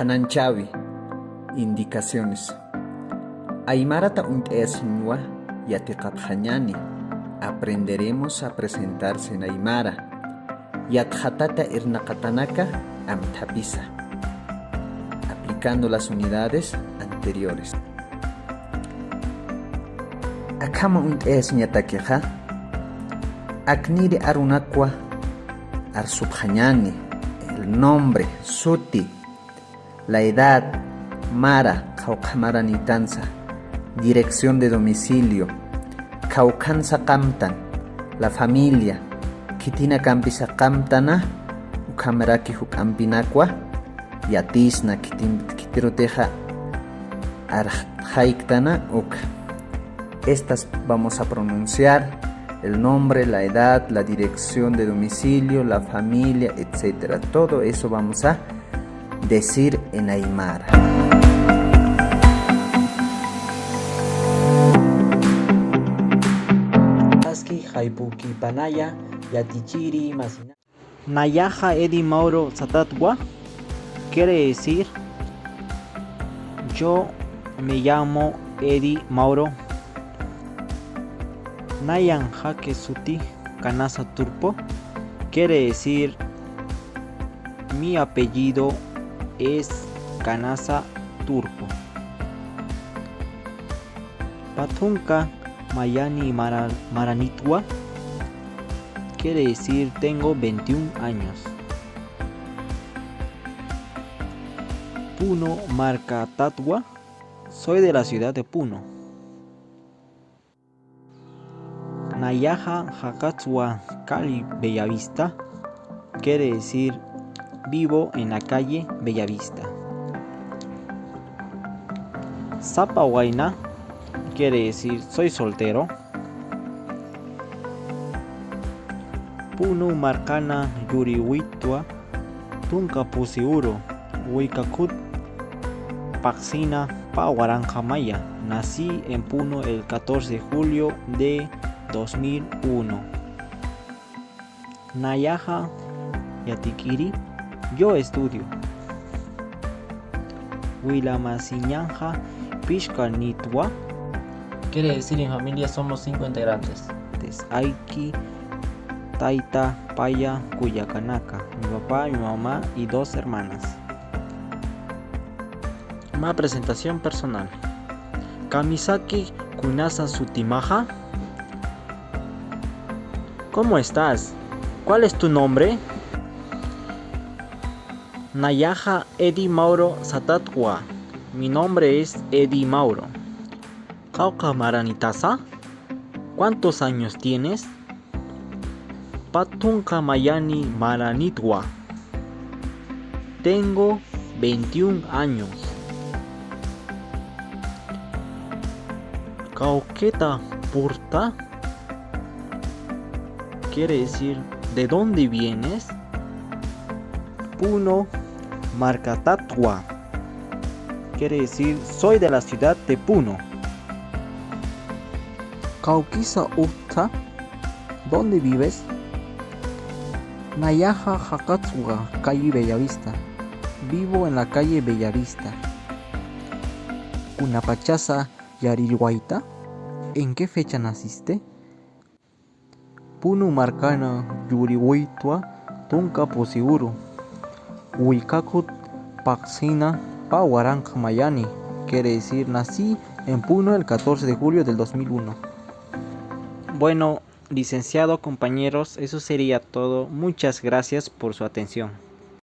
Hananchawi. Indicaciones. Aymarata unt'esinwa yatiqaphañani. Aprenderemos a presentarse en Aymara. Yatjatata irnaqatanaka amthapisa. Aplicando las unidades anteriores. Akama unt'esñatakiqa akniri arunakwa arsubhañani. El nombre, suti, la edad, mara, qhawqamaranitansa, dirección de domicilio, qhawqansa qamtan, la familia, kitina kampisa qamtana, ukhamaraki hukampinakwa, yatisna kitiruteja arjaiktana uk. Estas vamos a pronunciar el nombre, la edad, la dirección de domicilio, la familia, etc. Todo eso vamos a decir en Aymara. Aski Jaipuki Panaya Yatichiri Masina Nayaja Edi Mauro Satatwa quiere decir yo me llamo Edi Mauro. Nayan Jaque Suti Kanasa Turpo quiere decir mi apellido es Kanasa Turpo. Patunka Mayani Maranitwa quiere decir tengo 21 años. Puno Marca Tatwa, soy de la ciudad de Puno. Nayaja Hakatsua Cali Bellavista quiere decir vivo en la calle Bellavista. Sapa Huayna quiere decir soy soltero. Punu Marcana Yurihuitua Tunka Pusiuro Huicacut Paxina Pahuaranja Maya. Nací en Puno el 14 de julio de 2001. Nayaja Yatikiri, yo estudio. Huilamasiñanja Pishkanitwa quiere decir en familia somos 5 integrantes. Aiki Taita Paya Cuyacanaka, mi papá, mi mamá y 2 hermanas. Una presentación personal. Kamisaki Kunasa Sutimaja. ¿Cómo estás? ¿Cuál es tu nombre? Nayaja Edi Mauro Satatwa. Mi nombre es Edi Mauro. Kauka Maranitasa. ¿Cuántos años tienes? Patunka Mayani Maranitwa. Tengo 21 años. Kauqueta Purta quiere decir ¿de dónde vienes? Puno Marcatatwa quiere decir soy de la ciudad de Puno. Kauquisa Utta, ¿dónde vives? Nayaja Hakatsua, calle Bellavista. Vivo en la calle Bellavista. Kunapachasa Yarilhuaita, ¿en qué fecha naciste? Punu Marcana Yurihuitua Tunka Pusiuru Huicacut Paxina Pahuaranja Mayani quiere decir nací en Puno el 14 de julio del 2001. Bueno, licenciado, compañeros, eso sería todo. Muchas gracias por su atención.